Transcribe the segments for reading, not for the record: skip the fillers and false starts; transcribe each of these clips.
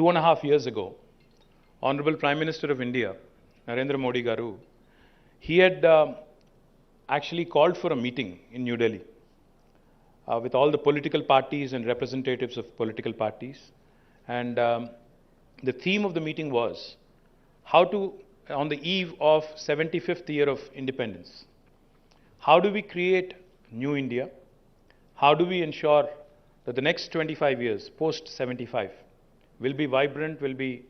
2.5 years ago, Honorable Prime Minister of India, Narendra Modi Garu, he had actually called for a meeting in New Delhi with all the political parties and representatives of political parties. And the theme of the meeting was how to, on the eve of 75th year of independence, how do we create new India? How do we ensure that the next 25 years, post 75, will be vibrant, will be,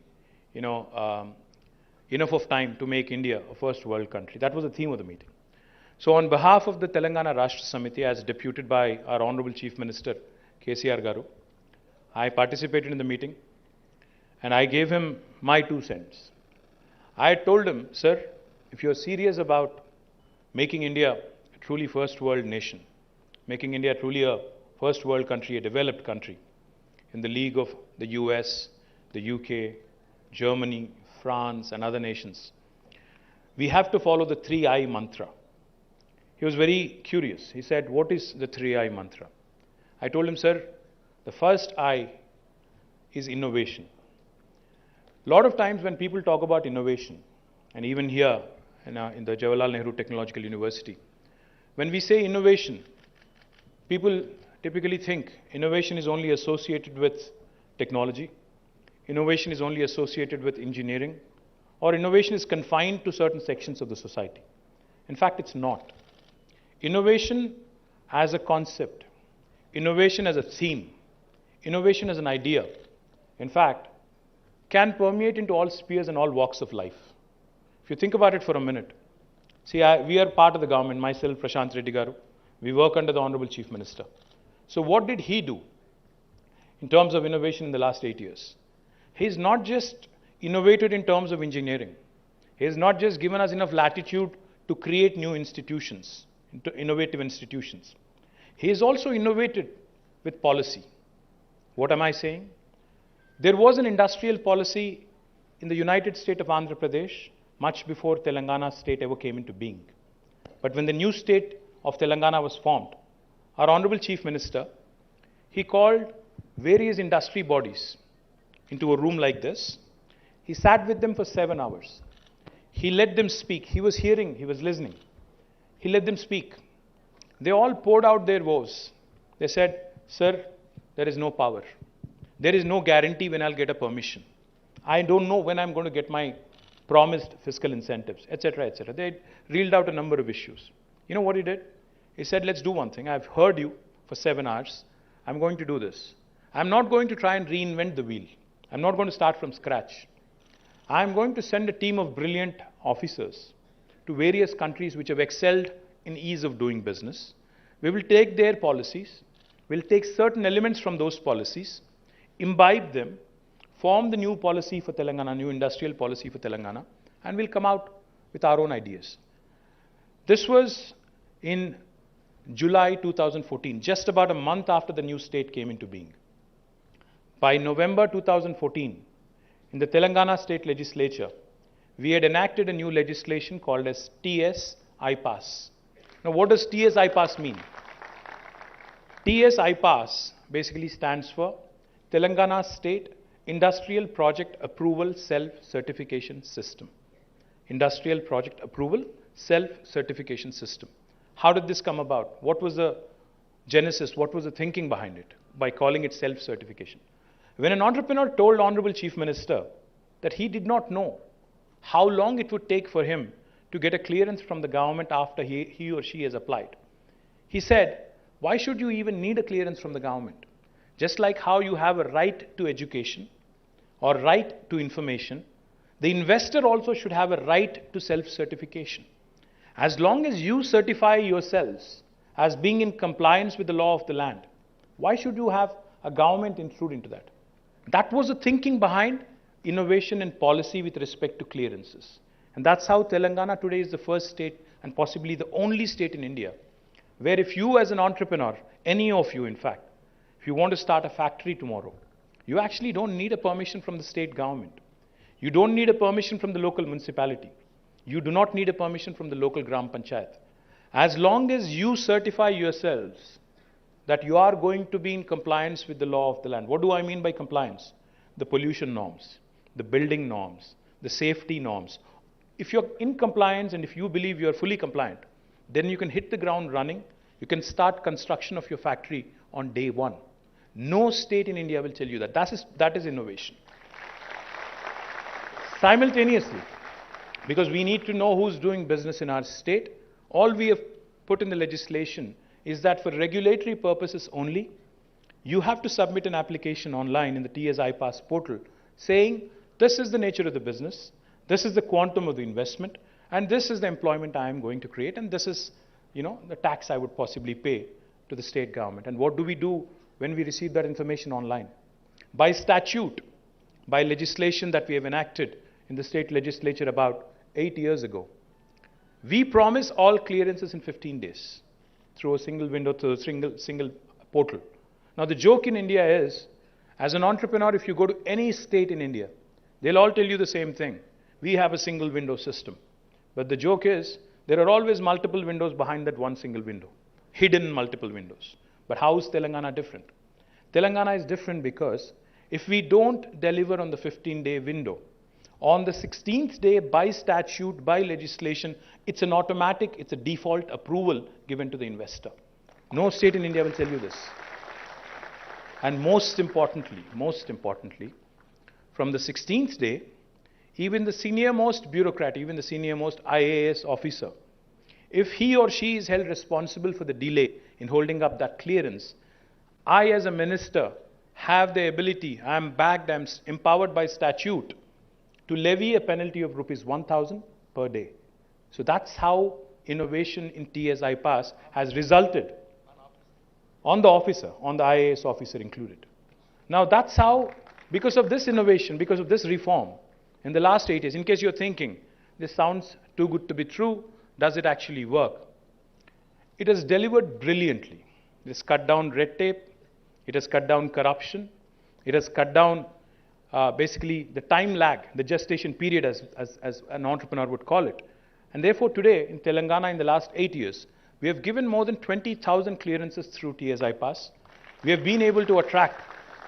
enough of time to make India a first world country? That was the theme of the meeting. So on behalf of the Telangana Rashtra Samiti, as deputed by our Honorable Chief Minister, KTR Garu, I participated in the meeting and I gave him my 2 cents. I had told him, sir, if you're serious about making India a truly first world nation, making India truly a first world country, a developed country, in the league of the US, the UK, Germany, France and other nations, we have to follow the 3I mantra. He was very curious. He said, what is the 3I mantra? I told him, sir, the first I is innovation. A lot of times when people talk about innovation, and even here in the Jawaharlal Nehru Technological University, when we say innovation, people typically think innovation is only associated with technology, innovation is only associated with engineering, or innovation is confined to certain sections of the society. In fact, it's not. Innovation as a concept, innovation as a theme, innovation as an idea, in fact, can permeate into all spheres and all walks of life. If you think about it for a minute, see, we are part of the government, myself, Prashant Reddy Garu, we work under the Honorable Chief Minister. So what did he do in terms of innovation in the last 8 years? He's not just innovated in terms of engineering. He has not just given us enough latitude to create new institutions, innovative institutions. He has also innovated with policy. What am I saying? There was an industrial policy in the United State of Andhra Pradesh much before Telangana state ever came into being. But when the new state of Telangana was formed, our Honorable Chief Minister, he called various industry bodies into a room like this. He sat with them for 7 hours. He let them speak. He was hearing, he was listening. He let them speak. They all poured out their woes. They said, sir, there is no power. There is no guarantee when I'll get a permission. I don't know when I'm going to get my promised fiscal incentives, etc., etc. They reeled out a number of issues. You know what he did? He said, let's do one thing. I've heard you for 7 hours. I'm going to do this. I'm not going to try and reinvent the wheel. I'm not going to start from scratch. I'm going to send a team of brilliant officers to various countries which have excelled in ease of doing business. We will take their policies. We'll take certain elements from those policies, imbibe them, form the new policy for Telangana, new industrial policy for Telangana, and we'll come out with our own ideas. This was in July 2014, just about a month after the new state came into being. By November 2014, in the Telangana state legislature, we had enacted a new legislation called as TS-IPAS. Now, what does TS-IPAS mean? TS-IPAS basically stands for Telangana State Industrial Project Approval Self-Certification System. Industrial Project Approval Self-Certification System. How did this come about? What was the genesis? What was the thinking behind it by calling it self-certification? When an entrepreneur told Honorable Chief Minister that he did not know how long it would take for him to get a clearance from the government after he or she has applied, he said, why should you even need a clearance from the government? Just like how you have a right to education or right to information, the investor also should have a right to self-certification. As long as you certify yourselves as being in compliance with the law of the land, why should you have a government intrude into that? That was the thinking behind innovation and policy with respect to clearances. And that's how Telangana today is the first state and possibly the only state in India where if you as an entrepreneur, any of you in fact, if you want to start a factory tomorrow, you actually don't need a permission from the state government. You don't need a permission from the local municipality. You do not need a permission from the local Gram Panchayat. As long as you certify yourselves that you are going to be in compliance with the law of the land. What do I mean by compliance? the pollution norms, the building norms, the safety norms. If you're in compliance and if you believe you're fully compliant, then you can hit the ground running. You can start construction of your factory on day one. No state in India will tell you that. That is innovation. Simultaneously, because we need to know who's doing business in our state, all we have put in the legislation is that for regulatory purposes only, you have to submit an application online in the TS iPass portal saying, this is the nature of the business, this is the quantum of the investment, and this is the employment I am going to create, and this is, the tax I would possibly pay to the state government. And what do we do when we receive that information online? By statute, by legislation that we have enacted in the state legislature about 8 years ago, we promise all clearances in 15 days through a single window, through a single portal. Now the joke in India is, as an entrepreneur, if you go to any state in India, they'll all tell you the same thing. We have a single window system. But the joke is, there are always multiple windows behind that one single window, hidden multiple windows. But how is Telangana different? Telangana is different because if we don't deliver on the 15-day window, on the 16th day, by statute, by legislation, it's an automatic, it's a default approval given to the investor. No state in India will tell you this. And most importantly, from the 16th day, even the senior-most bureaucrat, even the senior-most IAS officer, if he or she is held responsible for the delay in holding up that clearance, I as a minister have the ability, I am backed, I am empowered by statute to levy a penalty of rupees 1,000 per day. So that's how innovation in TS iPass has resulted on the officer, on the IAS officer included. Now that's how, because of this innovation, because of this reform, in the last 8 years, in case you're thinking, this sounds too good to be true, does it actually work? It has delivered brilliantly. It has cut down red tape, it has cut down corruption, it has cut down basically the time lag, the gestation period as an entrepreneur would call it. And therefore today in Telangana in the last 8 years, we have given more than 20,000 clearances through TS iPass. We have been able to attract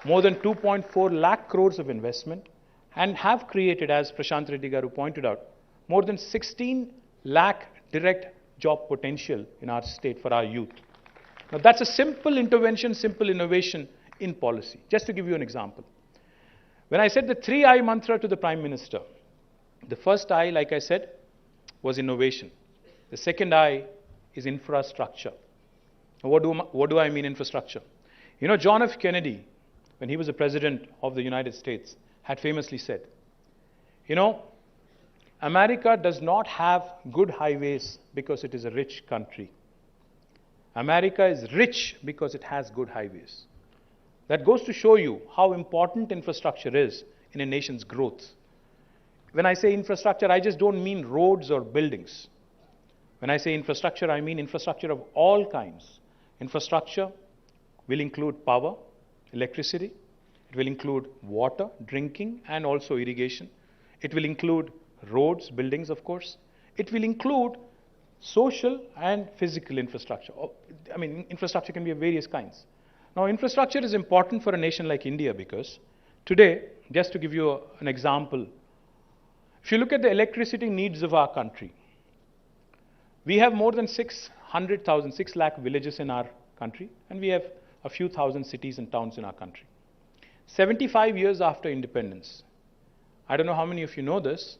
more than 2.4 lakh crores of investment and have created, as Prashant Reddy Garu pointed out, more than 16 lakh direct job potential in our state for our youth. Now that's a simple intervention, simple innovation in policy. Just to give you an example. When I said the 3I mantra to the Prime Minister, the first I, like I said, was innovation. The second I is infrastructure. Now, what do I mean infrastructure? John F. Kennedy, when he was the President of the United States, had famously said, America does not have good highways because it is a rich country. America is rich because it has good highways. That goes to show you how important infrastructure is in a nation's growth. When I say infrastructure, I just don't mean roads or buildings. When I say infrastructure, I mean infrastructure of all kinds. Infrastructure will include power, electricity. It will include water, drinking, and also irrigation. It will include roads, buildings, of course. It will include social and physical infrastructure. Infrastructure can be of various kinds. Now, infrastructure is important for a nation like India because today, just to give you an example, if you look at the electricity needs of our country, we have more than 6 lakh villages in our country, and we have a few thousand cities and towns in our country. 75 years after independence, I don't know how many of you know this,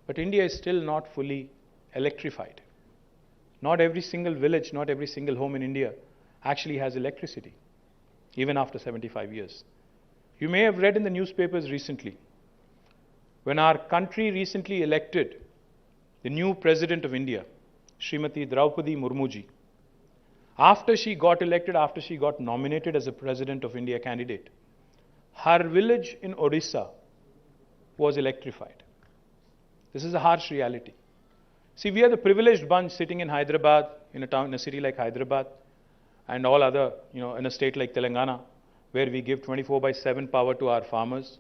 but India is still not fully electrified. Not every single village, not every single home in India actually has electricity, even after 75 years. You may have read in the newspapers recently, when our country recently elected the new President of India, Srimati Draupadi Murmuji, after she got elected, after she got nominated as a President of India candidate, her village in Odisha was electrified. This is a harsh reality. See, we are the privileged bunch sitting in Hyderabad, in a city like Hyderabad, and all other, in a state like Telangana, where we give 24/7 power to our farmers,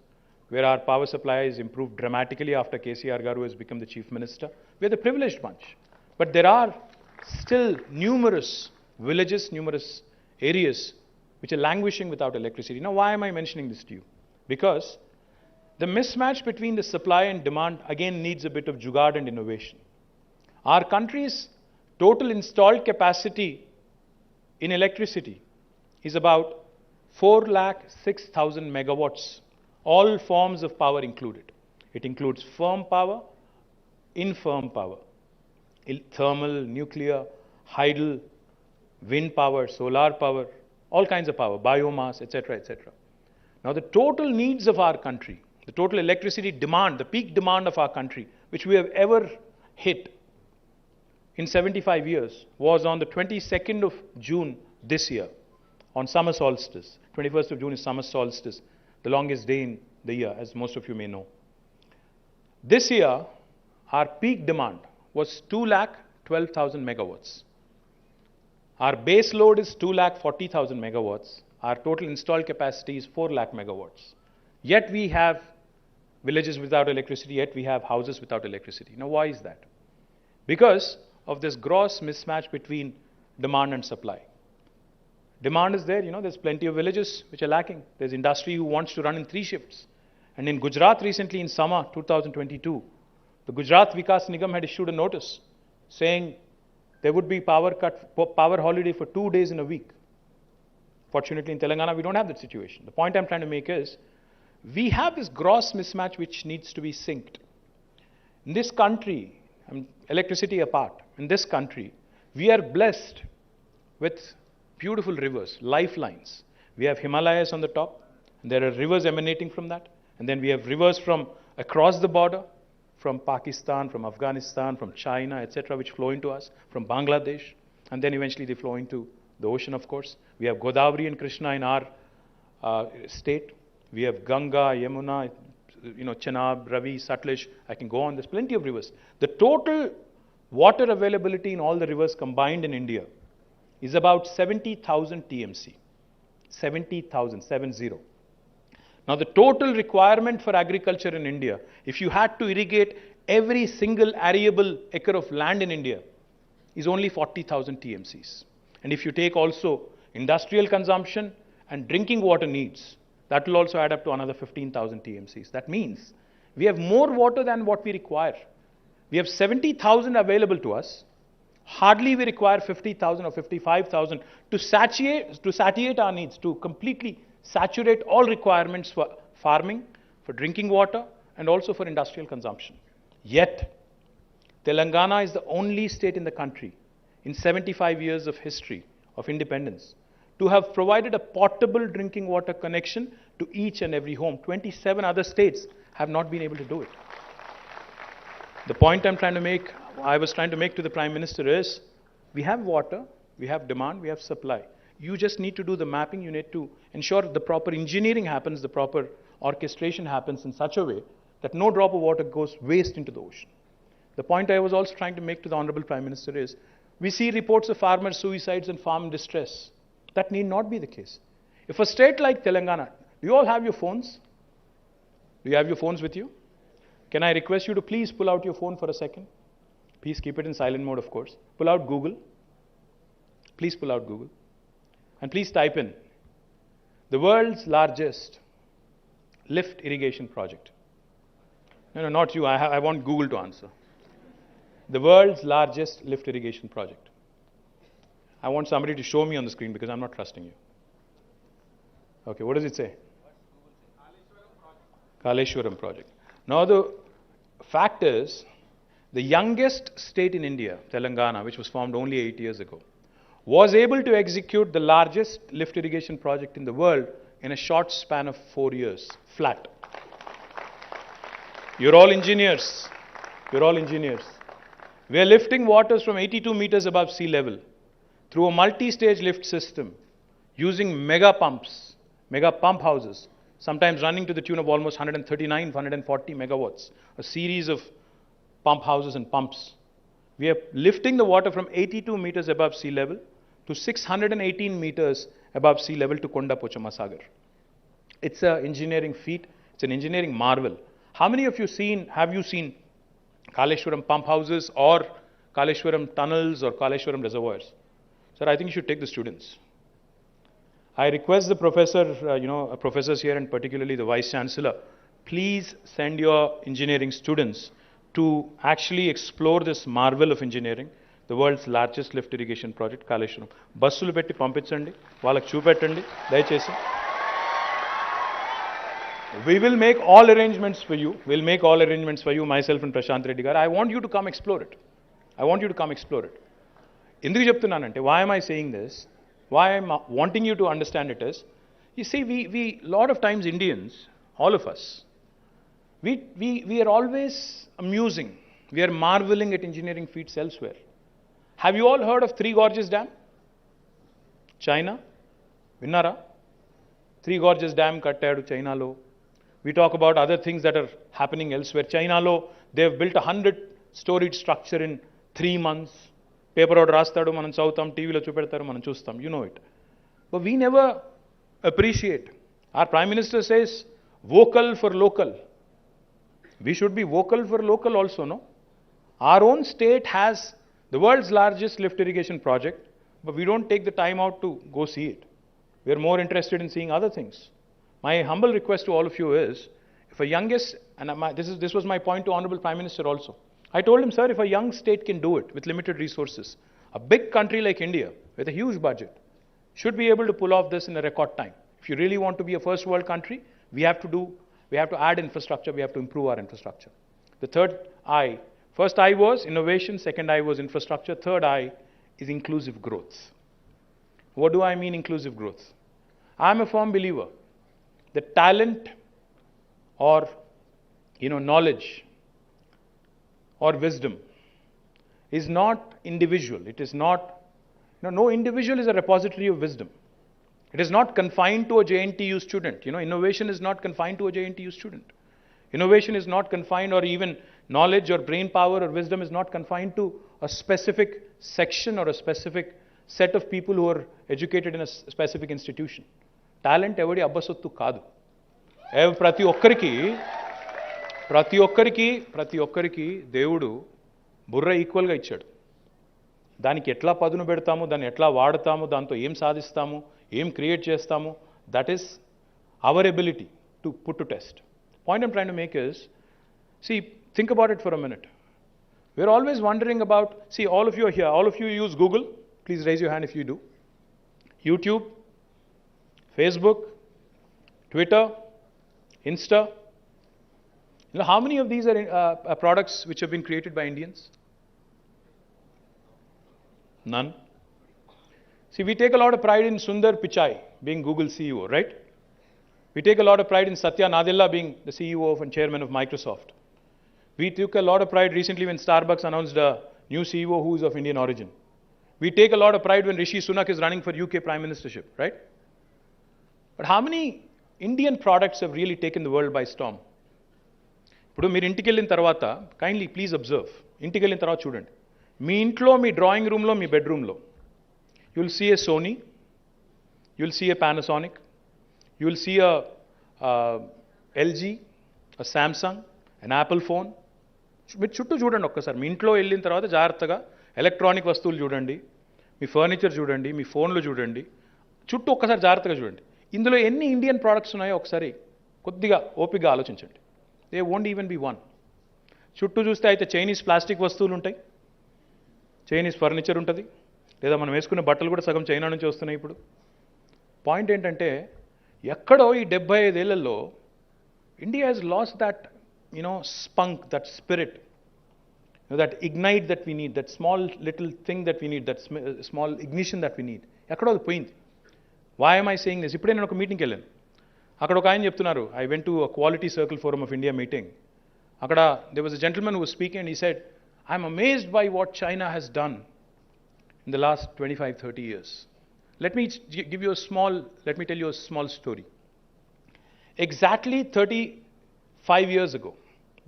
where our power supply is improved dramatically after KTR Garu has become the Chief Minister. We are the privileged bunch. But there are still numerous villages, numerous areas which are languishing without electricity. Now, why am I mentioning this to you? Because The mismatch between the supply and demand again needs a bit of jugaad and innovation. Our country's total installed capacity in electricity is about 4,06,000 megawatts, all forms of power included. It includes firm power, infirm power, thermal, nuclear, hydel, wind power, solar power, all kinds of power, biomass, etc., etc. Now the total needs of our country, the total electricity demand, the peak demand of our country, which we have ever hit in 75 years, was on the 22nd of June this year, on summer solstice. 21st of June is summer solstice, the longest day in the year, as most of you may know. This year, our peak demand was 2,12,000 megawatts. Our base load is 2,40,000 megawatts. Our total installed capacity is 4 lakh megawatts. Yet we have villages without electricity, yet we have houses without electricity. Now why is that? Because of this gross mismatch between demand and supply. Demand is there, there's plenty of villages which are lacking. There's industry who wants to run in 3 shifts. And in Gujarat recently in summer 2022, the Gujarat Vikas Nigam had issued a notice saying there would be power holiday for 2 days in a week. Fortunately in Telangana we don't have that situation. The point I'm trying to make is, we have this gross mismatch which needs to be synced. In this country, electricity apart, in this country, we are blessed with beautiful rivers, lifelines. We have Himalayas on the top, and there are rivers emanating from that. And then we have rivers from across the border, from Pakistan, from Afghanistan, from China, etc., which flow into us, from Bangladesh, and then eventually they flow into the ocean, of course. We have Godavari and Krishna in our state. We have Ganga, Yamuna, Chenab, Ravi, Satluj. I can go on. There's plenty of rivers. The total water availability in all the rivers combined in India is about 70,000 TMC. 70,000, 70. Now the total requirement for agriculture in India, if you had to irrigate every single arable acre of land in India, is only 40,000 TMCs. And if you take also industrial consumption and drinking water needs, that will also add up to another 15,000 TMCs. That means we have more water than what we require. We have 70,000 available to us. Hardly we require 50,000 or 55,000 to satiate our needs, to completely saturate all requirements for farming, for drinking water, and also for industrial consumption. Yet, Telangana is the only state in the country, in 75 years of history of independence, to have provided a potable drinking water connection to each and every home. 27 other states have not been able to do it. The point I was trying to make to the Prime Minister is, we have water, we have demand, we have supply. You just need to do the mapping, you need to ensure the proper engineering happens, the proper orchestration happens in such a way that no drop of water goes waste into the ocean. The point I was also trying to make to the Honorable Prime Minister is, we see reports of farmer suicides and farm distress. That need not be the case. If a state like Telangana, do you all have your phones? Do you have your phones with you? Can I request you to please pull out your phone for a second? Please keep it in silent mode, of course. Pull out Google. Please pull out Google. And please type in the world's largest lift irrigation project. No, not you. I want Google to answer. The world's largest lift irrigation project. I want somebody to show me on the screen because I'm not trusting you. Okay, what does it say? Kaleshwaram project. Now the fact is, the youngest state in India, Telangana, which was formed only 8 years ago, was able to execute the largest lift irrigation project in the world in a short span of 4 years, flat. You're all engineers. You're all engineers. We are lifting waters from 82 meters above sea level through a multi-stage lift system using mega pump houses, sometimes running to the tune of almost 139, 140 megawatts, a series of pump houses and pumps. We are lifting the water from 82 meters above sea level to 618 meters above sea level to Konda Pochama Sagar. It's an engineering feat. It's an engineering marvel. How many of you have you seen Kaleshwaram pump houses or Kaleshwaram tunnels or Kaleshwaram reservoirs? Sir, I think you should take the students. I request the professors here and particularly the Vice Chancellor please send your engineering students to actually explore this marvel of engineering, the world's largest lift irrigation project, Kaleshwaram. బస్సులు పెట్టి పంపించండి, వాళ్ళకి చూపెట్టండి దయచేసి. We will make all arrangements for you. We'll make all arrangements for you, myself and Prashant Reddy garu. I want you to come explore it. I want you to come explore it. ఎందుకు చెప్తున్నానంటే, why am I saying this? Why I'm wanting you to understand it is, you see, we lot of times Indians, all of us, we are always amusing. We are marveling at engineering feats elsewhere. Have you all heard of Three Gorges Dam? China? Vinnara? Three Gorges Dam kattadu China lo. We talk about other things that are happening elsewhere. China lo, they have built a 100-storied structure in 3 months. Paper out rastadu, manam chautam, TV lo chupedtaru, manam chustam. You know it. But we never appreciate. Our Prime Minister says, vocal for local. We should be vocal for local also, no? Our own state has the world's largest lift irrigation project, but we don't take the time out to go see it. We are more interested in seeing other things. My humble request to all of you is, if a youngest, and this was my point to Honorable Prime Minister also. I told him, sir, if a young state can do it with limited resources, a big country like India with a huge budget should be able to pull off this in a record time. If you really want to be a first world country, we have to add infrastructure, we have to improve our infrastructure. The third I, first I was innovation, second I was infrastructure, third I is inclusive growth. What do I mean inclusive growth? I'm a firm believer that talent or knowledge or wisdom is not individual. It is not, no individual is a repository of wisdom. It is not confined to a JNTU student. Innovation is not confined to a JNTU student. Innovation is not confined, or even knowledge or brain power or wisdom is not confined to a specific section or a specific set of people who are educated in a specific institution. Talent evadi abbasottu kaadu. ప్రతి ఒక్కరికి దేవుడు బుర్ర ఈక్వల్గా ఇచ్చాడు. దానికి ఎట్లా పదును పెడతాము, దాన్ని ఎట్లా వాడతాము, దాంతో ఏం సాధిస్తాము, ఏం క్రియేట్ చేస్తాము, that is our ability to put to test. Point I'm trying to make is, see, think about it for a minute. We're always wondering about, see, all of you are here, all of you use Google. Please raise your hand if you do. YouTube, Facebook, Twitter, Insta. How many of these are products which have been created by Indians? None. See, we take a lot of pride in Sundar Pichai being Google CEO, right? We take a lot of pride in Satya Nadella being the CEO and chairman of Microsoft. We took a lot of pride recently when Starbucks announced a new CEO who is of Indian origin. We take a lot of pride when Rishi Sunak is running for UK Prime Ministership, right? But how many Indian products have really taken the world by storm? ఇప్పుడు మీరు ఇంటికి వెళ్ళిన తర్వాత, kindly please observe, ఇంటికి వెళ్ళిన తర్వాత చూడండి, మీ ఇంట్లో, మీ డ్రాయింగ్ రూమ్లో, మీ బెడ్రూమ్లో, you will see a Sony, you will see a Panasonic, you will see LG, Samsung, and Apple phone. మీరు చుట్టూ చూడండి ఒక్కసారి. మీ ఇంట్లో వెళ్ళిన తర్వాత జాగ్రత్తగా ఎలక్ట్రానిక్ వస్తువులు చూడండి, మీ ఫర్నిచర్ చూడండి, మీ ఫోన్లు చూడండి, చుట్టూ ఒక్కసారి జాగ్రత్తగా చూడండి. ఇందులో ఎన్ని ఇండియన్ ప్రోడక్ట్స్ ఉన్నాయో ఒకసారి కొద్దిగా ఓపికగా ఆలోచించండి. They won't even be one. చుట్టూ చూస్తే అయితే చైనీస్ ప్లాస్టిక్ వస్తువులు ఉంటాయి, చైనీస్ ఫర్నిచర్ ఉంటుంది, లేదా మనం వేసుకునే బట్టలు కూడా సగం చైనా నుంచి వస్తున్నాయి ఇప్పుడు. పాయింట్ ఏంటంటే, ఎక్కడో ఈ 75 ఏళ్లలో India has last that spunk, that spirit, that ignite that we need, that small little thing that we need, that small ignition that we need. ఎక్కడో అది పోయింది. Why am I saying this? ఇప్పుడే నేను ఒక మీటింగ్కి వెళ్ళాను. అక్కడ ఒక ఆయన చెప్తున్నారు, I went to a Quality Circle Forum of India meeting. అక్కడ there was a gentleman who was speaking and he said, I'm amazed by what China has done in the last 25-30 years. Let me tell you a small story. Exactly 35 years ago,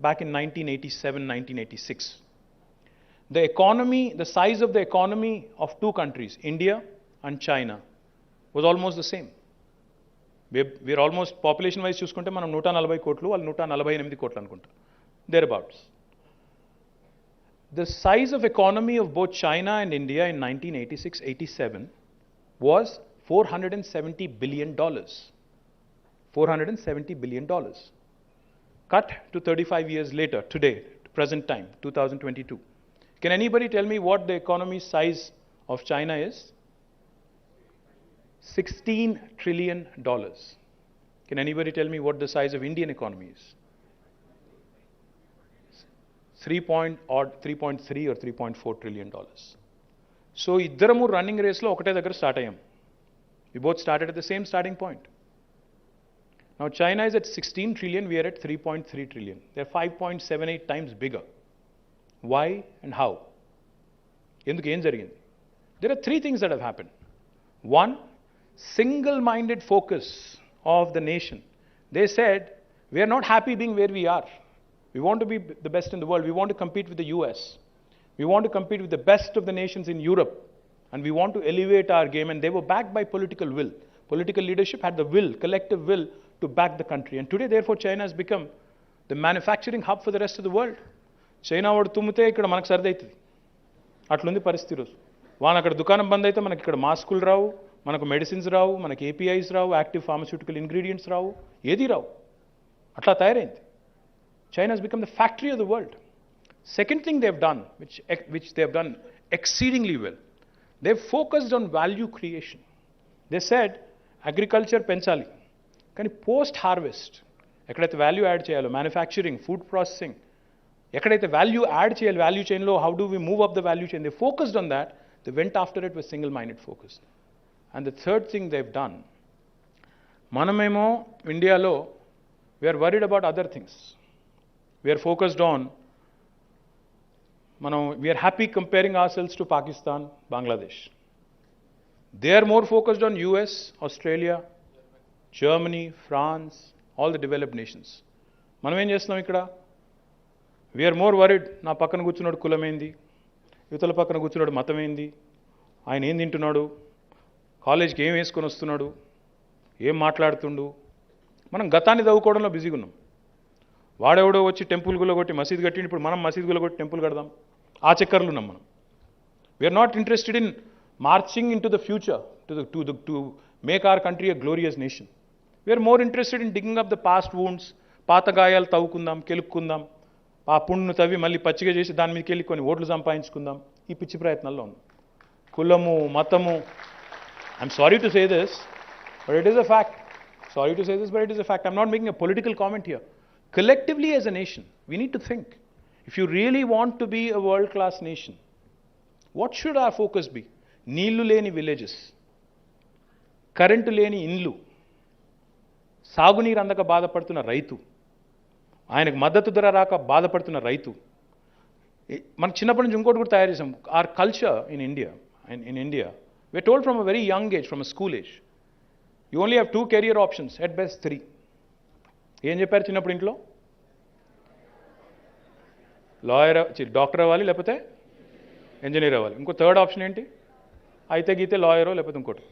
back in 1987-1986, the size of the economy of two countries, India and China, was almost the same. We're almost, population wise చూసుకుంటే మనం 140 కోట్లు, వాళ్ళు 148 కోట్లు అనుకుంటా, thereabouts. The size of economy of both China and India in 1986-87 was $470 billion. $470 billion. Cut to 35 years later, today, present time, 2022. Can anybody tell me what the economy size of China is? $16 trillion. Can anybody tell me what the size of Indian economy is? 3.3 or $3.4 trillion. So iddaramu running race lo okate daggara start ayyam. We both started at the same starting point. Now China is at 16 trillion, we are at 3.3 trillion. They are 5.78 times bigger. Why and how? Enduku em jarigindi? There are three things that have happened. One, single-minded focus of the nation. They said, we are not happy being where we are. We want to be the best in the world. We want to compete with the US. We want to compete with the best of the nations in Europe. And we want to elevate our game. And they were backed by political will. Political leadership had the will, collective will, to back the country. And today, therefore, China has become the manufacturing hub for the rest of the world. China వాడు తుమ్మితే ఇక్కడ మనకు సర్ది అవుతుంది. అట్లుంది పరిస్థితి రోజు. వాన అక్కడ దుకాణం బంద్ అయితే మనకి ఇక్కడ మాస్కులు రావు, మనకు మెడిసిన్స్ రావు, మనకి ఏపీఐస్ రావు, యాక్టివ్ ఫార్మస్యూటికల్ ఇంగ్రీడియంట్స్ రావు, ఏది రావు. అట్లా తయారైంది. China has become the factory of the world. Second thing they have done, which they have done exceedingly well, they have focused on value creation. They said, agriculture పెంచాలి, కానీ post harvest ఎక్కడైతే value add చేయాలో, manufacturing, food processing, ఎక్కడైతే value add చేయాలి value చైన్లో, how do we move up the value chain, they focused on that, they went after it with single minded focus. And the third thing they have done, మనమేమో ఇండియాలో we're worried about other things. We're focused on, we're happy comparing our selves to Pakistan, Bangladesh. They are more focused on US, Australia, Germany, France, all the developed nations. మనం ఏం చేస్తున్నాం ఇక్కడ? We are more worried, నా పక్కన కూర్చున్నాడు కులమేంది, యువతల పక్కన కూర్చున్నాడు మతమేంది, ఆయన ఏం తింటున్నాడు, కాలేజ్కి ఏం వేసుకొని వస్తున్నాడు, ఏం మాట్లాడుతుండు. మనం గతాన్ని చదువుకోవడంలో బిజీగా ఉన్నాం. వాడెవడో వచ్చి టెంపుల్ గుల్లగొట్టి మసీద్ కట్టిండి, ఇప్పుడు మనం మసీద్ గుల్లగొట్టి టెంపుల్ కడదాం, ఆ చక్కర్లు ఉన్నాం మనం. We're not interested in marching into the future to make our country a glorious nation. We're more interested in digging up the past wounds. పాత గాయాలు తవ్వుకుందాం, కెలుక్కుందాం, ఆ పుండును తవ్వి మళ్ళీ పచ్చిగా చేసి దాని మీదకి వెళ్ళి కొన్ని ఓట్లు సంపాదించుకుందాం. ఈ పిచ్చి ప్రయత్నాల్లో ఉన్నాం. కులము, మతము, I'm sorry to say this but it is a fact. Sorry to say this, but it is a fact. I'm not making a political comment here. Collectively as a nation, we need to think. If you really want to be a world-class nation, what should our focus be? Neelu leni villages, current leni inlu, సాగునీరు అందక బాధపడుతున్న రైతు, ఆయనకు మద్దతు ధర రాక బాధపడుతున్న రైతు. మనం చిన్నప్పటి నుంచి ఇంకోటి కూడా తయారు చేసాం. Our culture in India we're told from a very young age, from a school age, you only have 2 career options, at best 3. ఏం చెప్పారు చిన్నప్పుడు ఇంట్లో? లాయర్, డాక్టర్ అవ్వాలి, లేకపోతే ఇంజనీర్ అవ్వాలి. ఇంకో థర్డ్ ఆప్షన్ ఏంటి? అయితే గీతే లాయరో లేకపోతే ఇంకోటి.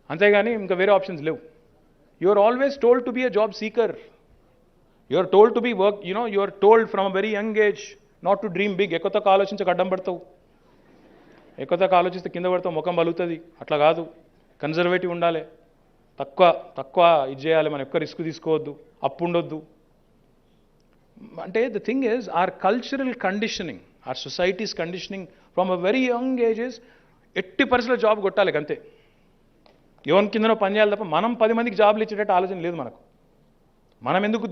అంతేగాని ఇంకా వేరే ఆప్షన్స్ లేవు. You are always told to be a job seeker. You are told to be work, you are told from a very young age not to dream big. ఎక్కువ తక్కువ ఆలోచించక అడ్డం పడతావు, ఎక్కువ తక్కువ ఆలోచిస్తే కింద పడతావు, ముఖం బలుగుతుంది. అట్లా కాదు, కన్జర్వేటివ్ ఉండాలి, తక్కువ ఇది చేయాలి, మనం ఎక్కువ రిస్క్ తీసుకోవద్దు, అప్పు ఉండొద్దు. అంటే the thing is our cultural conditioning, our societies conditioning from a very young ages. ఎట్టి పరిస్థితుల్లో జాబ్ కొట్టాలి అంతే, ఎవరి కిందనో పని చేయాలి తప్ప మనం 10 మందికి జాబ్లు ఇచ్చేటట్టు ఆలోచన లేదు మనకు. మనం ఎందుకు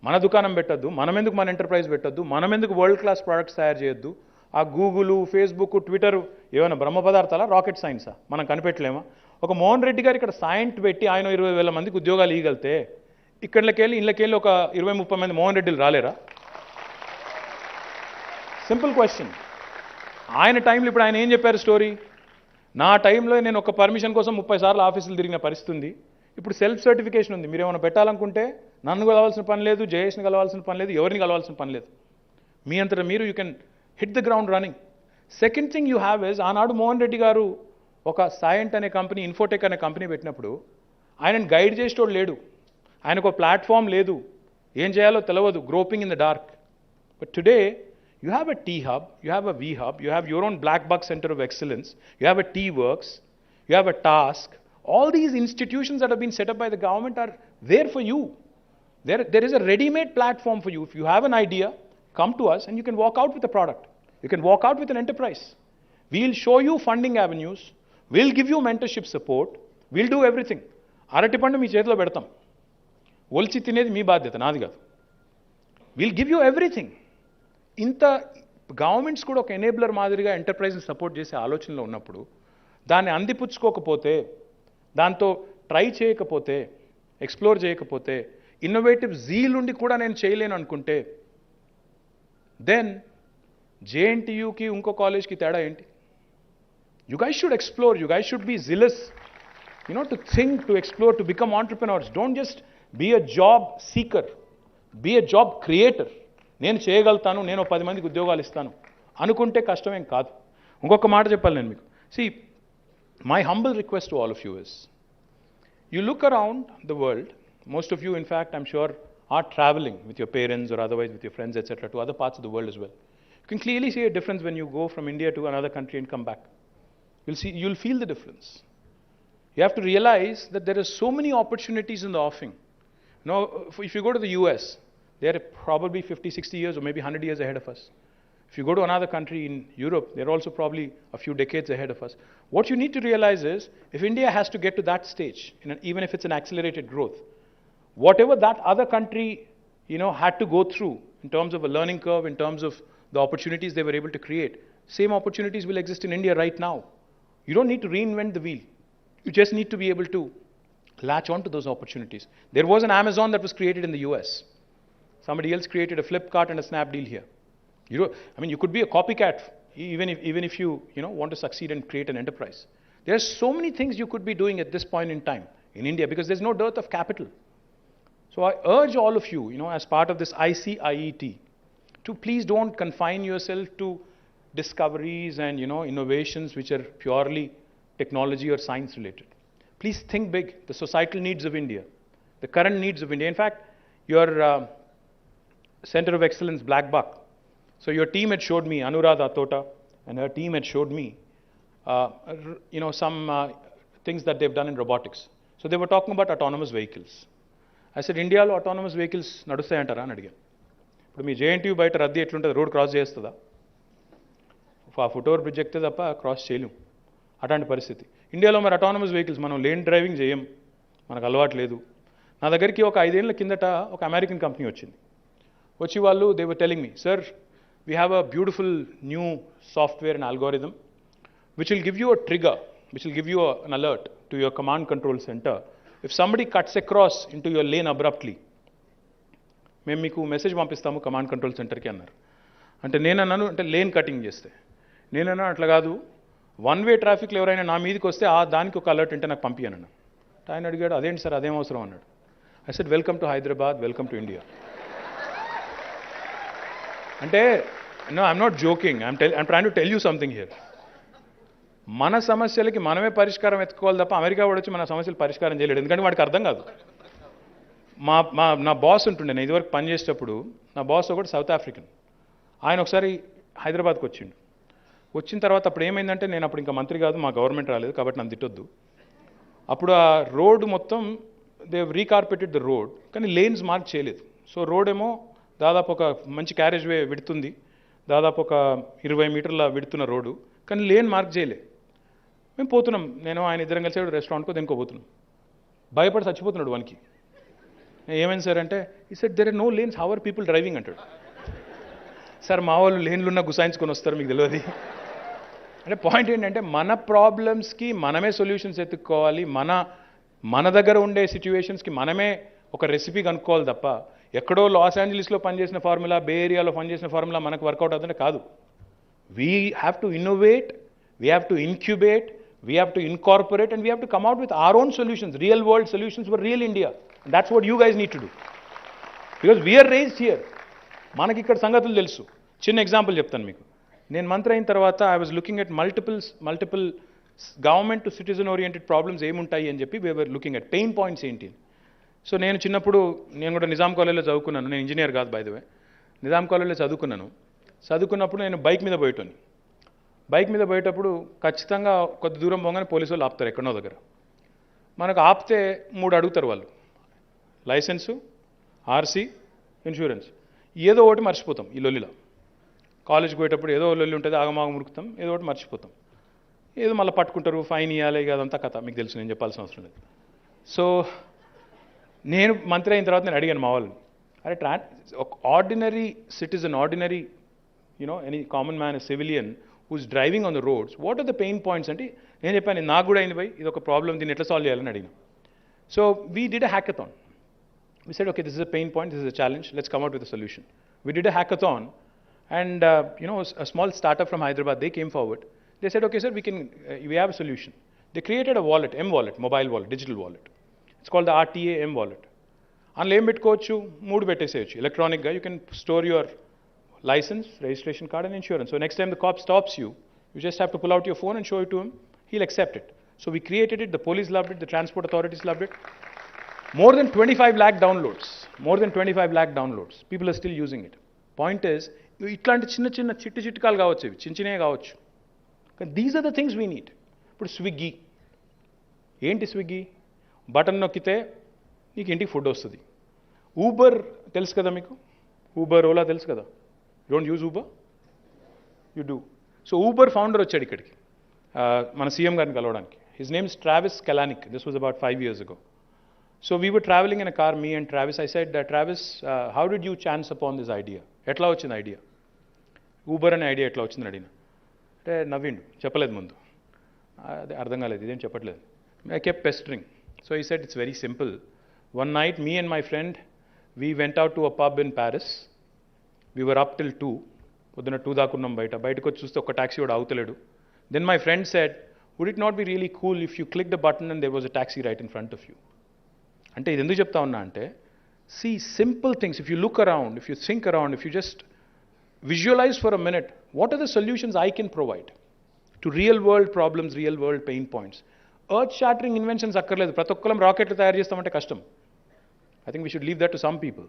మన దుకాణం పెట్టద్దు, మనం ఎందుకు మన ఎంటర్ప్రైజ్ పెట్టద్దు, మనం ఎందుకు వరల్డ్ క్లాస్ ప్రోడక్ట్స్ తయారు చేయొద్దు. ఆ గూగుల్, ఫేస్బుక్, ట్విట్టర్ ఏమైనా బ్రహ్మ పదార్థాలా, రాకెట్ సైన్సా? మనం కనిపెట్టలేమా? ఒక మోహన్ రెడ్డి గారు ఇక్కడ సైంట్ పెట్టి ఆయన 20,000 మందికి ఉద్యోగాలు ఇవ్వగలితే ఇళ్ళకెళ్ళి ఒక 20-30 మంది మోహన్ రెడ్డిలు రాలేరా? Simple question. ఆయన టైంలో ఇప్పుడు ఆయన ఏం చెప్పారు స్టోరీ? నా టైంలో నేను ఒక పర్మిషన్ కోసం 30 సార్లు ఆఫీసులు తిరిగిన పరిస్థితి ఉంది. ఇప్పుడు సెల్ఫ్ సర్టిఫికేషన్ ఉంది. మీరు ఏమైనా పెట్టాలనుకుంటే నన్ను కలవాల్సిన పని లేదు, జయేష్ని కలవాల్సిన పని లేదు, ఎవరిని కలవాల్సిన పని లేదు. మీ అంతటా మీరు you can hit the ground running. Second thing you have is, ఆనాడు మోహన్ రెడ్డి గారు ఒక సైంట్ అనే కంపెనీ, ఇన్ఫోటెక్ అనే కంపెనీ పెట్టినప్పుడు ఆయనను గైడ్ చేసేటోడు లేడు, ఆయనకు ఒక ప్లాట్ఫామ్ లేదు, ఏం చేయాలో తెలియదు, groping in the dark. But today you have a T hub, you have a V hub, you have your own black box center of excellence, you have a T works, you have a task. All these institutions that have been set up by the government are there for you. There is a ready-made platform for you. If you have an idea, come to us and you can walk out with a product. You can walk out with an enterprise. We'll show you funding avenues. We'll give you mentorship support. We'll do everything. అరటిపండు మీ చేతిలో పెడతాం. ఒలిచి తినేది మీ బాధ్యత, నాది కాదు. We'll give you everything. ఇంత governments కూడా ఒక ఎనేబులర్ మాదిరిగా ఎంటర్ప్రైజ్ని సపోర్ట్ చేసే ఆలోచనలో ఉన్నప్పుడు దాన్ని అందిపుచ్చుకోకపోతే, దాంతో ట్రై చేయకపోతే, ఎక్స్ప్లోర్ చేయకపోతే, ఇన్నోవేటివ్ జీల్ ఉండి కూడా నేను చేయలేను అనుకుంటే, దెన్ జేఎన్టీయూకి ఇంకో కాలేజ్కి తేడా ఏంటి? You guys should explore, you guys should be jealous, to think, to explore, to become entrepreneurs. Don't just be a job seeker, be a job creator. నేను చేయగలుగుతాను, నేను 10 మందికి ఉద్యోగాలు ఇస్తాను అనుకుంటే కష్టమేం కాదు. ఇంకొక మాట చెప్పాలి నేను మీకు. See, my humble request to all of you is, you look around the world, most of you in fact I'm sure are traveling with your parents or otherwise with your friends etc. to other parts of the world as well. You can clearly see a difference when you go from India to another country and come back. You'll feel the difference. You have to realize that there are so many opportunities in the offing. If you go to the US, they're probably 50, 60 years or maybe 100 years ahead of us. If you go to another country in Europe, they're also probably a few decades ahead of us. What you need to realize is, if India has to get to that stage, even if it's an accelerated growth, whatever that other country, had to go through in terms of a learning curve, in terms of the opportunities they were able to create, same opportunities will exist in India right now. You don't need to reinvent the wheel. You just need to be able to latch on to those opportunities. There was an Amazon that was created in the US. Somebody else created a Flipkart and a Snapdeal here. You could be a copycat even if you want to succeed and create an enterprise. There are so many things you could be doing at this point in time in India because there's no dearth of capital. So I urge all of you, as part of this ICIET, to please don't confine yourself to discoveries and innovations which are purely technology or science related. Please think big. The societal needs of India, the current needs of India. In fact, your Center of Excellence, Black Buck. So your team had showed me, Anuradha Tota and her team had showed me, some things that they've done in robotics. So they were talking about autonomous vehicles. I said, Indiaలో autonomous vehicles నడుస్తాయంటారా అని అడిగాను. ఇప్పుడు మీ JNTU బయట రద్దీ ఎట్లుంటుంది, road cross చేస్తుందా? ఆ foot over bridge ఎక్కితే తప్ప క్రాస్ చేయలేం, అట్లాంటి పరిస్థితి. ఇండియాలో మరి autonomous vehicles మనం లేన్ డ్రైవింగ్ చేయం, మనకు అలవాటు లేదు. నా దగ్గరికి ఒక 5 ఏళ్ల కిందట ఒక అమెరికన్ కంపెనీ వచ్చింది. వచ్చి వాళ్ళు they were telling me, sir, we have a beautiful new software and algorithm which will give you a trigger, which will give you an alert to your command control center if somebody cuts across into your lane abruptly. మేము మీకు message పంపిస్తాము command control సెంటర్కి అన్నారు. అంటే నేనన్నాను, అంటే lane cutting చేస్తే నేనన్నా అట్లా కాదు, 1-way ట్రాఫిక్లో ఎవరైనా నా మీదకి వస్తే దానికి ఒక అలర్ట్ అంటే నాకు పంపించాను. ఆయన అడిగాడు, అదేంటి సార్ అదేం అవసరం అన్నాడు. I said, welcome to Hyderabad, welcome to India. అంటే no, I'm not joking. I'm trying to tell you something here. మన సమస్యలకి మనమే పరిష్కారం ఎత్తుకోవాలి తప్ప అమెరికా వాడు వచ్చి మన సమస్యలు పరిష్కారం చేయలేడు, ఎందుకంటే వాడికి అర్థం కాదు. నా బాస్ ఉంటుండే, నేను ఇదివరకు పనిచేసేటప్పుడు నా బాస్ ఒకటి సౌత్ ఆఫ్రికన్. ఆయన ఒకసారి హైదరాబాద్కి వచ్చిండు. వచ్చిన తర్వాత అప్పుడు ఏమైందంటే, నేను అప్పుడు ఇంకా మంత్రి కాదు, మా గవర్నమెంట్ రాలేదు కాబట్టి నన్ను తిట్టొద్దు. అప్పుడు ఆ రోడ్ మొత్తం దే రీకార్పెటెడ్ ద రోడ్, కానీ లేన్స్ మార్క్ చేయలేదు. సో రోడ్ ఏమో దాదాపు ఒక మంచి క్యారేజ్ వే విడుతుంది, దాదాపు ఒక 20 మీటర్ల విడుతున్న రోడ్డు, కానీ లేన్ మార్క్ చేయలే. మేము పోతున్నాం, నేను ఆయన ఇద్దరం కలిసి రెస్టారెంట్కో దేనికో పోతున్నాం. భయపడి చచ్చిపోతున్నాడు వానికి. ఏమైంది సార్ అంటే, ఈ said there are no lanes, how are people driving అంటాడు. సార్ మా వాళ్ళు లేన్లున్న గుసాయించుకొని వస్తారు, మీకు తెలియదు. అంటే పాయింట్ ఏంటంటే, మన ప్రాబ్లమ్స్కి మనమే సొల్యూషన్స్ ఎత్తుక్కోవాలి, మన దగ్గర ఉండే సిచ్యువేషన్స్కి మనమే ఒక రెసిపీ కనుక్కోవాలి తప్ప ఎక్కడో లాస్ ఏంజలీస్లో పనిచేసిన ఫార్ములా, బే ఏరియాలో పనిచేసిన ఫార్ములా మనకు వర్కౌట్ అవుతుంటే కాదు. We have to innovate, we have to incubate, we have to incorporate and we have to come out with our own solutions, real world solutions for real India. That's what you guys need to do, because we're raised here. మనకి ఇక్కడ సంగతులు తెలుసు. చిన్న example చెప్తాను మీకు. నేను మంత్రి అయిన తర్వాత I was looking at multiple government to citizen oriented problems ఏముంటాయి అని చెప్పి we were looking at pain points ఏంటి. సో నేను చిన్నప్పుడు నేను కూడా నిజాం కాలేజ్లో చదువుకున్నాను. నేను ఇంజనీర్ కాదు బై ద వే, నిజాం కాలేజ్లో చదువుకున్నప్పుడు నేను బైక్ మీద పోయేటోని. బైక్ మీద పోయేటప్పుడు ఖచ్చితంగా కొద్ది దూరం పోగానే పోలీసు వాళ్ళు ఆపుతారు ఎక్కడో దగ్గర. మనకు ఆపితే 3 అడుగుతారు వాళ్ళు, లైసెన్సు, ఆర్సీ, ఇన్సూరెన్స్, ఏదో ఒకటి మర్చిపోతాం ఈ లొల్లిలో. కాలేజ్కి పోయేటప్పుడు ఏదో లొల్లి ఉంటుంది, ఆగమాగం మురుకుతాం, ఏదో ఒకటి మర్చిపోతాం, ఏదో మళ్ళీ పట్టుకుంటారు, ఫైన్ ఇవ్వాలి, ఇక అదంతా కథ మీకు తెలుసు, నేను చెప్పాల్సిన అవసరం లేదు. సో నేను మంత్రి అయిన తర్వాత నేను అడిగాను మా వాళ్ళని, అరే ఒక ordinary citizen, ordinary any common man, civilian who's driving on the roads, what are the pain points అంటే నేను చెప్పాను, నాకు కూడా అయింది భయ్, ఇది ఒక ప్రాబ్లం, దీన్ని ఎట్లా సాల్వ్ చేయాలని అడిగిన. So we did a hackathon. We said, okay, this is a pain point, this is a challenge, let's come out with a solution. We did a hackathon, and a small startup from Hyderabad, they came forward. They said, okay, sir, we have a solution. They created a wallet, M-wallet, mobile wallet, digital wallet. It's called the RTA M-wallet. అందులో ఏం పెట్టుకోవచ్చు, 3 పెట్టేసేయచ్చు ఎలక్ట్రానిక్గా. You can store your licence, registration card, and insurance. So next time the cop stops you just have to pull out your phone and show it to him. He'll accept it. So we created it, the police loved it, the transport authorities loved it. More than 25 lakh downloads. More than 25 lakh downloads. People are still using it. Point is, ఇట్లాంటి చిన్న చిట్టికాలు కావచ్చు, ఇవి చిన్నవే కావచ్చు. These are the things we need. ఇప్పుడు స్విగ్గీ, ఏంటి Swiggy? Button నొక్కితే నీకు ఇంటికి ఫుడ్ వస్తుంది. ఊబర్ తెలుసు కదా మీకు, ఊబర్, ఓలా తెలుసు కదా. You don't use Uber, you do. So Uber founder వచ్చాడు ఇక్కడికి మన సీఎం గారిని కలవడానికి. His name is Travis Kalanick. This was about 5 years ago. So we were traveling in a car, me and Travis. I said, Travis, how did you chance upon this idea? ఎట్లా వచ్చింది idea, Uber అనే idea ఎట్లా వచ్చిందని అడిగిన. అంటే నవ్విండు, చెప్పలేదు ముందు, అదే అర్థం కాలేదు, ఇదేం చెప్పట్లేదు. I kept pestering. So he said, it's very simple. One night, me and my friend, we went out to a pub in Paris. We were up till 2. పొద్దున 2 దాకా ఉన్నాం బయటకు వచ్చి చూస్తే ఒక టాక్సీ కూడా అవుతలేడు. Then my friend said, would it not be really cool if you clicked the button and there was a taxi right in front of you? అంటే ఇది ఎందుకు చెప్తా ఉన్నా అంటే, see simple things, if you look around, if you think around, if you just visualize for a minute, what are the solutions I can provide to real world problems, real world pain points. Earth shattering inventions అక్కర్లేదు, ప్రతి ఒక్కరం రాకెట్లు తయారు చేస్తామంటే కష్టం. I think we should leave that to some people.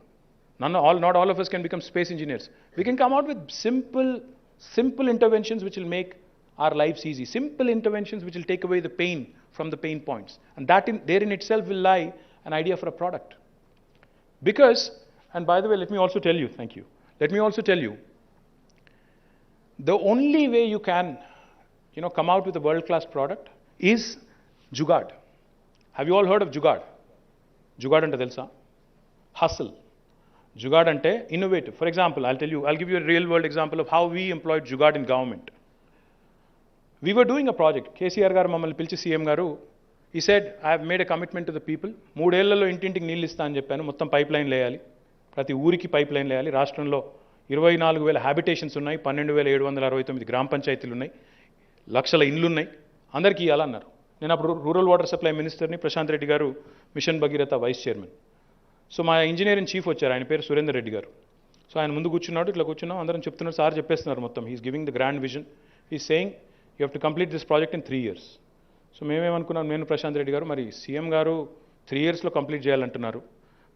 Not all of us can become space engineers. We can come out with simple interventions which will make our lives easy, simple interventions which will take away the pain from the pain points, and there in itself will lie an idea for a product. Because, and by the way, let me also tell you, thank you, let me also tell you, the only way you can come out with a world class product is jugaad. Have you all heard of jugaad? Jugaad ante telusa? Hustle. Jugaad ante innovative. For example, I'll give you a real world example of how we employed jugaad in government. We were doing a project. KTR garu mammalni pilchi CM garu, he said, I have made a commitment to the people. 3 ఏళ్లలో ఇంటింటికి నీళ్ళు ఇస్తా అని చెప్పాను. మొత్తం pipe line వేయాలి, ప్రతి ఊరికి పైప్ లైన్ వేయాలి. రాష్ట్రంలో 24,000 హ్యాబిటేషన్స్ ఉన్నాయి, 12,769 గ్రామ పంచాయతీలు ఉన్నాయి, లక్షల ఇండ్లు ఉన్నాయి, అందరికీ ఇవ్వాలన్నారు. నేను అప్పుడు రూరల్ వాటర్ సప్లై మినిస్టర్ని, ప్రశాంత్ రెడ్డి గారు mission Bhagiratha vice chairman. So మా ఇంజనీరింగ్ చీఫ్ వచ్చారు, ఆయన పేరు సురేందర్ రెడ్డి గారు. సో ఆయన ముందు కూర్చున్నాడు, ఇట్లా కూర్చున్నాం, అందరం చెప్తున్నారు, సార్ చెప్పేస్తున్నారు మొత్తం. He's giving the grand vision. He's saying you have to complete this project in 3 years. So మేమేమనుకున్నాం, నేను ప్రశాంత్ రెడ్డి గారు, మరి సీఎం గారు 3 yearsలో కంప్లీట్ చేయాలంటున్నారు,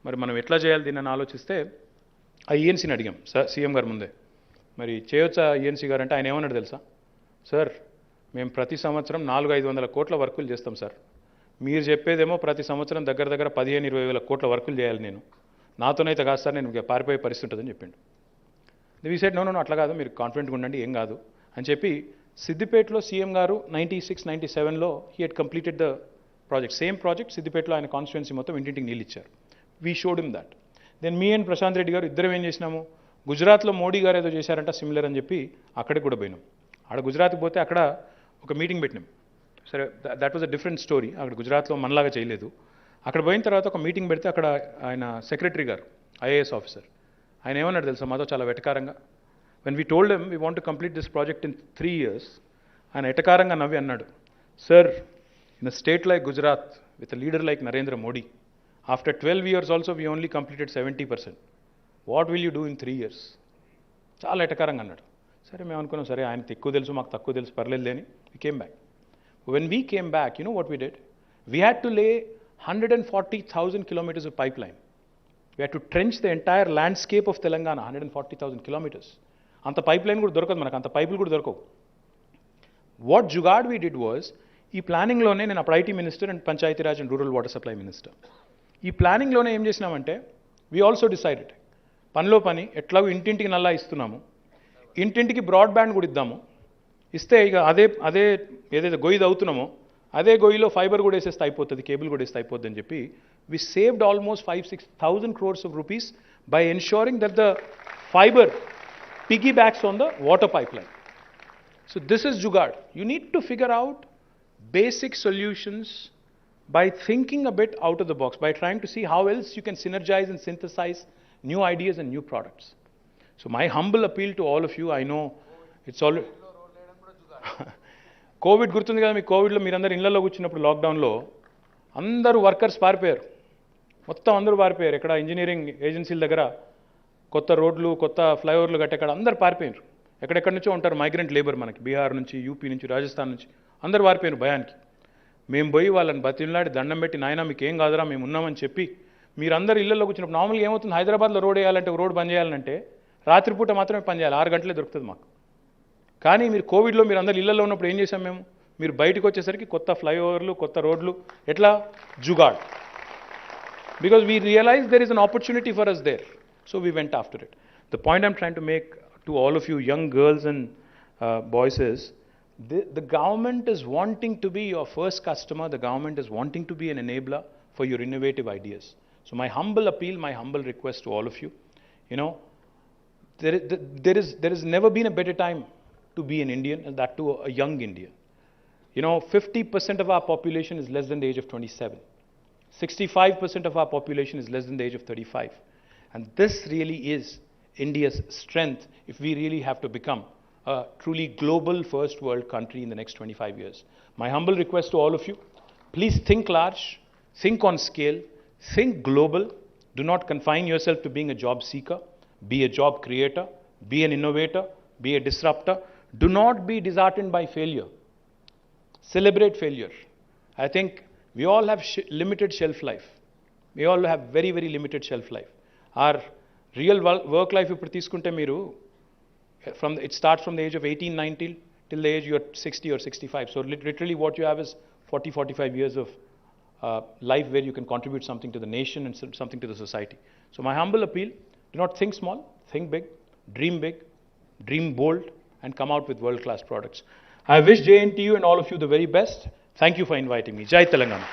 మరి మనం ఎట్లా చేయాలి దీన్ని అని ఆలోచిస్తే ఆ ఈఎన్సీని అడిగాం సీఎం గారు ముందే, మరి చేయొచ్చా ఈఎన్సీ గారు అంటే ఆయన ఏమన్నాడు తెలుసా, సార్ మేము ప్రతి సంవత్సరం 400-500 కోట్ల వర్కులు చేస్తాం సార్, మీరు చెప్పేదేమో ప్రతి సంవత్సరం దగ్గర 15-20 వేల కోట్ల వర్కులు చేయాలి, నేను నాతోనైతే కాదు సార్, నేను పారిపోయే పరిస్థితి ఉంటుందని చెప్పిండు. వీ సెడ్ నో అట్లా కాదు, మీరు కాన్ఫిడెంట్గా ఉండండి, ఏం కాదు అని చెప్పి సిద్దిపేటలో సీఎం గారు 96-97లో he had completed the project, same project సిద్దిపేటలో ఆయన కాన్స్టిట్యుయెన్సీ మొత్తం ఇంటింటికి నీళ్ళు ఇచ్చారు. We showed him that. Then me and Prashant Reddy గారు ఇద్దరం ఏం చేసినాము, గుజరాత్లో మోడీ గారు ఏదో చేశారంట సిమిలర్ అని చెప్పి అక్కడికి కూడా పోయినాం. ఆడ గుజరాత్కి పోతే అక్కడ ఒక మీటింగ్ పెట్టినాం. సరే, that was a different story. అక్కడ గుజరాత్లో మనలాగా చేయలేదు. అక్కడ పోయిన తర్వాత ఒక మీటింగ్ పెడితే అక్కడ ఆయన సెక్రటరీ గారు, ఐఏఎస్ ఆఫీసర్, ఆయన ఏమన్నాడు తెలుసా మాతో చాలా వెటకారంగా, when we told him we want to complete this project in 3 years, ఆయన ఎటకారంగా నవ్వి అన్నాడు, sir in a state like Gujarat with a leader like Narendra Modi, after 12 years also we only completed 70%. What will you do in 3 years? చాలా ఎటకారంగా అన్నాడు. సరే మేము అనుకున్నాం, సరే ఆయనకు ఎక్కువ తెలుసు మాకు తక్కువ తెలుసు, పర్లేదు అని we came back. When we came back, you know what we did? We had to lay 140,000 kilometers of pipeline. We had to trench the entire landscape of Telangana, 140,000 kilometers. అంత పైప్ లైన్ కూడా దొరకదు మనకు, అంత పైపులు కూడా దొరకవు. What jugaad we did was, ఈ ప్లానింగ్లోనే, నేను అప్పుడు IT minister and Panchayati Raj and rural water supply minister, ఈ ప్లానింగ్లోనే ఏం చేసినామంటే We also decided, పనిలో పని ఎట్లాగో ఇంటింటికి నల్లా ఇస్తున్నాము, ఇంటింటికి బ్రాడ్బ్యాండ్ కూడా ఇద్దాము. ఇస్తే ఇక అదే అదే ఏదైతే గొయ్యి అవుతున్నామో అదే గొయ్యిలో ఫైబర్ కూడా వేసేస్తే అయిపోతుంది, కేబుల్ కూడా వేస్తే అయిపోతుంది అని చెప్పి we saved almost 5-6,000 crores of rupees by ensuring that the fiber piggybacks on the water pipeline. So this is jugaad. You need to figure out basic solutions by thinking a bit out of the box, by trying to see how else you can synergize and synthesize new ideas and new products. So my humble appeal to all of you, I know it's all Covid గుర్తుంది కదా, మీ కోవిడ్లో మీరందరూ ఇళ్లలో కూర్చున్నప్పుడు లాక్డౌన్లో అందరూ workers పారిపోయారు, మొత్తం అందరూ పారిపోయారు. ఎక్కడ ఇంజనీరింగ్ ఏజెన్సీల దగ్గర కొత్త రోడ్లు కొత్త ఫ్లైఓవర్లు కట్టేక్కడ అందరూ పారిపోయారు. ఎక్కడెక్కడి నుంచో ఉంటారు మైగ్రెంట్ లేబర్, మనకి బీహార్ నుంచి, యూపీ నుంచి, రాజస్థాన్ నుంచి అందరూ పారిపోయారు భయానికి. మేము పోయి వాళ్ళని బతిలాడి దండం పెట్టి, నాయన మీకు ఏం కాదురా మేము ఉన్నామని చెప్పి, మీరందరూ ఇళ్లలో కూర్చున్నప్పుడు నార్మల్గా ఏమవుతుంది, హైదరాబాద్లో రోడ్ వేయాలంటే రోడ్ బంద్ చేయాలంటే రాత్రిపూట మాత్రమే పని చేయాలి, 6 గంటలే దొరుకుతుంది మాకు. కానీ మీరు కోవిడ్లో మీరు అందరు ఇళ్లలో ఉన్నప్పుడు ఏం చేశాం మేము, మీరు బయటకు వచ్చేసరికి కొత్త ఫ్లైఓవర్లు కొత్త రోడ్లు, ఎట్లా jugaad. Because we realized there is an opportunity for us there, so we went after it. The point I'm trying to make to all of you young girls and boys is, the government is wanting to be your first customer, the government is wanting to be an enabler for your innovative ideas. So my humble appeal, my humble request to all of you, you know, there has never been a better time to be an Indian, and that too a young Indian. You know, 50% of our population is less than the age of 27. 65% of our population is less than the age of 35. And this really is India's strength if we really have to become a truly global first world country in the next 25 years. My humble request to all of you, please think large, think on scale, think global. Do not confine yourself to being a job seeker. Be a job creator, be an innovator, be a disruptor. Do not be disheartened by failure. Celebrate failure. I think we all have limited shelf life. We all have very, very limited shelf life. Our real work life, if you it starts from the age of 18, 19 till the age you're 60 or 65. So literally what you have is 40, 45 years of life where you can contribute something to the nation and something to the society. So my humble appeal, do not think small, think big, dream bold, and come out with world-class products. I wish JNTU and all of you the very best. Thank you for inviting me. Jai Telangana.